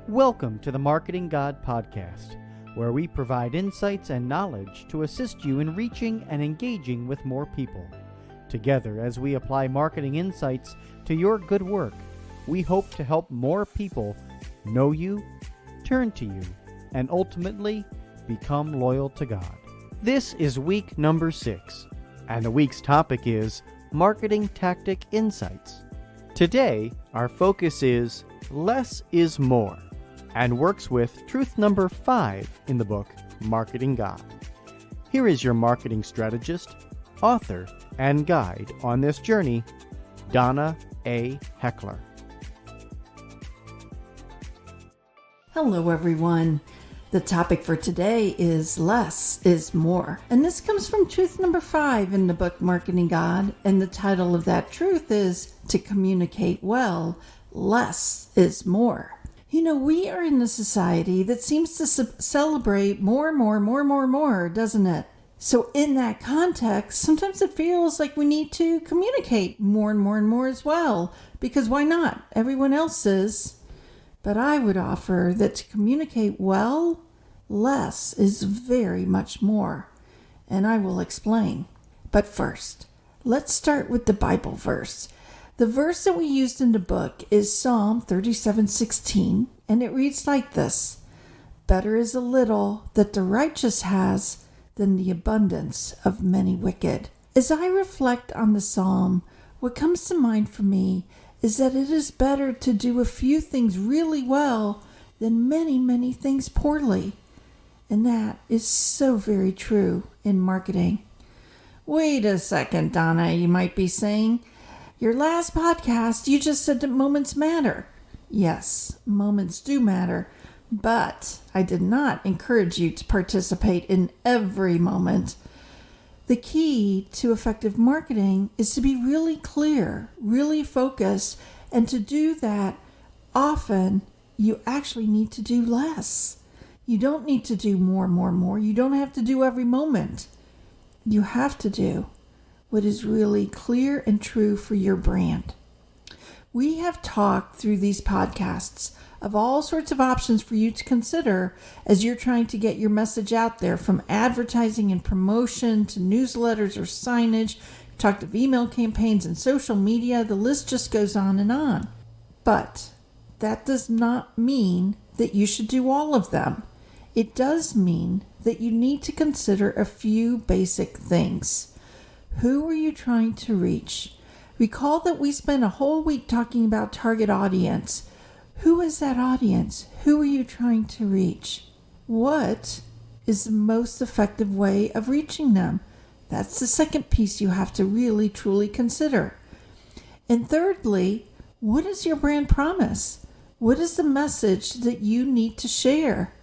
Welcome to the Marketing God Podcast, where we provide insights and knowledge to assist you in reaching and engaging with more people. Together, as we apply marketing insights to your good work, we hope to help more people know you, turn to you, and ultimately become loyal to God. This is week number 6, and the week's topic is Marketing Tactic Insights. Today, our focus is Less is More, and works with truth number 5 in the book, Marketing God. Here is your marketing strategist, author, and guide on this journey, Donna A. Heckler. Hello, everyone. The topic for today is Less is More, and this comes from truth number 5 in the book, Marketing God, and the title of that truth is To Communicate Well, Less is More. You know, we are in a society that seems to celebrate more, doesn't it? So in that context, sometimes it feels like we need to communicate more and more as well, because why not? Everyone else is. But I would offer that to communicate well, less is very much more. And I will explain. But first, let's start with the Bible verse. The verse that we used in the book is Psalm 37:16, and it reads like this: Better is a little that the righteous has than the abundance of many wicked. As I reflect on the psalm, what comes to mind for me is that it is better to do a few things really well than many things poorly. And that is so very true in marketing. Wait a second, Donna, you might be saying. Your last podcast, you just said that moments matter. Yes, moments do matter, but I did not encourage you to participate in every moment. The key to effective marketing is to be really clear, really focused, and to do that often, you actually need to do less. You don't need to do more. You don't have to do every moment. You have to do what is really clear and true for your brand. We have talked through these podcasts of all sorts of options for you to consider as you're trying to get your message out there, from advertising and promotion to newsletters or signage, talked of email campaigns and social media. The list just goes on and on. But that does not mean that you should do all of them. It does mean that you need to consider a few basic things. Who are you trying to reach? Recall that we spent a whole week talking about target audience. Who is that audience? Who are you trying to reach? What is the most effective way of reaching them? That's the second piece you have to really, truly consider. And thirdly, what is your brand promise? What is the message that you need to share?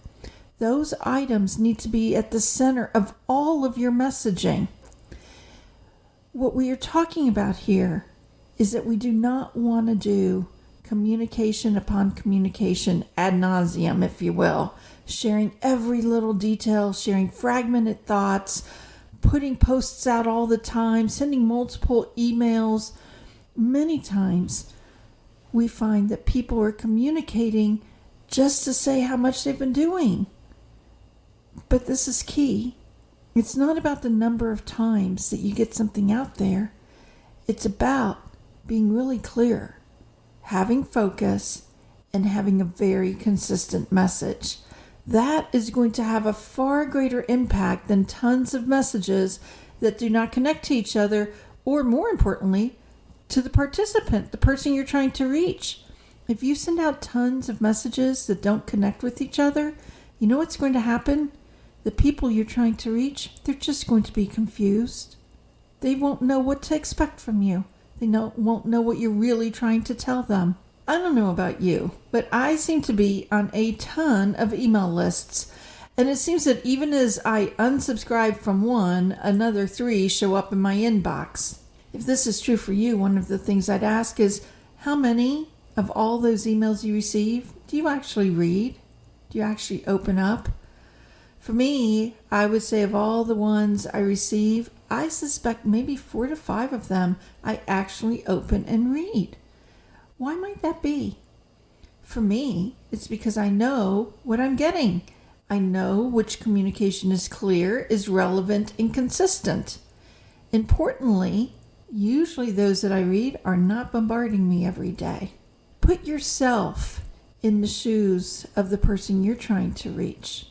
Those items need to be at the center of all of your messaging. What we are talking about here is that we do not want to do communication upon communication ad nauseum, if you will, sharing every little detail, sharing fragmented thoughts, putting posts out all the time, sending multiple emails. Many times we find that people are communicating just to say how much they've been doing. But this is key. It's not about the number of times that you get something out there. It's about being really clear, having focus, and having a very consistent message. That is going to have a far greater impact than tons of messages that do not connect to each other, or more importantly, to the participant, the person you're trying to reach. If you send out tons of messages that don't connect with each other, you know what's going to happen? The people you're trying to reach, they're just going to be confused. They won't know what to expect from you. They won't know what you're really trying to tell them. I don't know about you, but I seem to be on a ton of email lists. And it seems that even as I unsubscribe from one, another 3 show up in my inbox. If this is true for you, one of the things I'd ask is, how many of all those emails you receive do you actually read? Do you actually open up? For me, I would say of all the ones I receive, I suspect maybe 4 to 5 of them I actually open and read. Why might that be? For me, it's because I know what I'm getting. I know which communication is clear, is relevant, and consistent. Importantly, usually those that I read are not bombarding me every day. Put yourself in the shoes of the person you're trying to reach.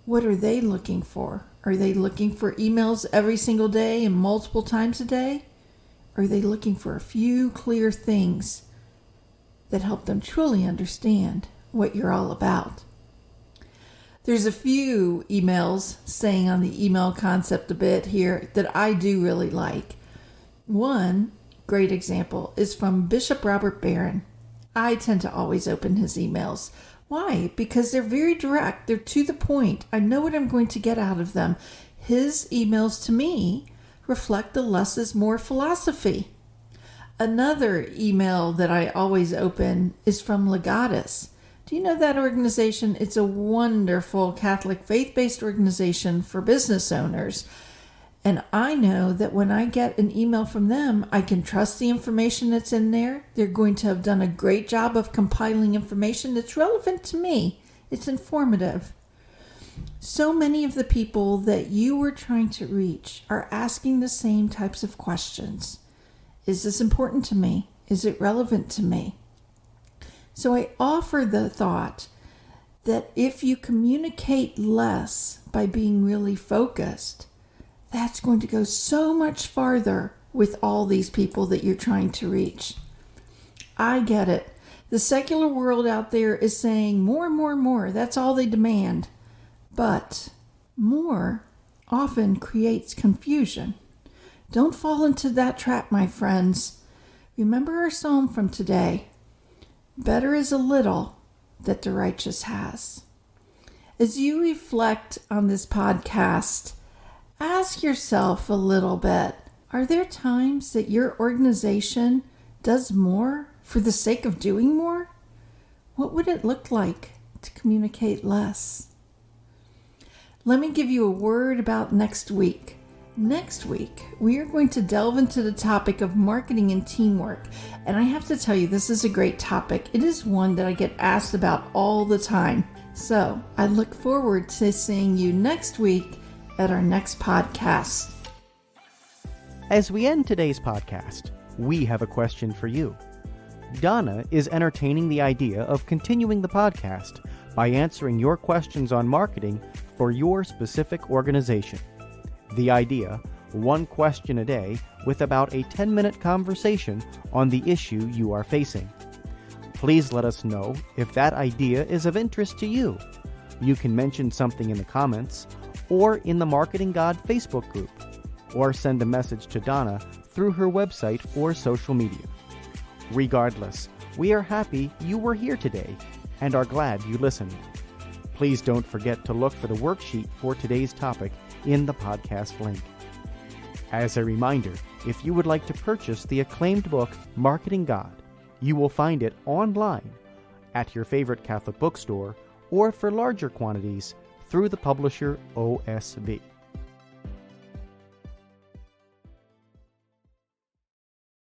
What are they looking for? Are they looking for emails every single day and multiple times a day? Are they looking for a few clear things that help them truly understand what you're all about? There's a few emails staying on the email concept a bit here that I do really like. One great example is from Bishop Robert Barron. I tend to always open his emails. Why? Because they're very direct. They're to the point. I know what I'm going to get out of them. His emails to me reflect the less is more philosophy. Another email that I always open is from Legatus. Do you know that organization? It's a wonderful Catholic faith-based organization for business owners. And I know that when I get an email from them, I can trust the information that's in there. They're going to have done a great job of compiling information that's relevant to me. It's informative. So many of the people that you were trying to reach are asking the same types of questions. Is this important to me? Is it relevant to me? So I offer the thought that if you communicate less by being really focused, that's going to go so much farther with all these people that you're trying to reach. I get it. The secular world out there is saying more and more and more. That's all they demand. But more often creates confusion. Don't fall into that trap, my friends. Remember our psalm from today. Better is a little that the righteous has. As you reflect on this podcast, ask yourself a little bit, are there times that your organization does more for the sake of doing more? What would it look like to communicate less? Let me give you a word about next week. Next week, we are going to delve into the topic of marketing and teamwork. And I have to tell you, this is a great topic. It is one that I get asked about all the time. So I look forward to seeing you next week at our next podcast. As we end today's podcast, we have a question for you. Donna is entertaining the idea of continuing the podcast by answering your questions on marketing for your specific organization. The idea, one question a day with about a 10-minute conversation on the issue you are facing. Please let us know if that idea is of interest to you. You can mention something in the comments or in the Marketing God Facebook group, or send a message to Donna through her website or social media. Regardless, we are happy you were here today and are glad you listened. Please don't forget to look for the worksheet for today's topic in the podcast link. As a reminder, if you would like to purchase the acclaimed book, Marketing God, you will find it online at your favorite Catholic bookstore or for larger quantities through the publisher OSV.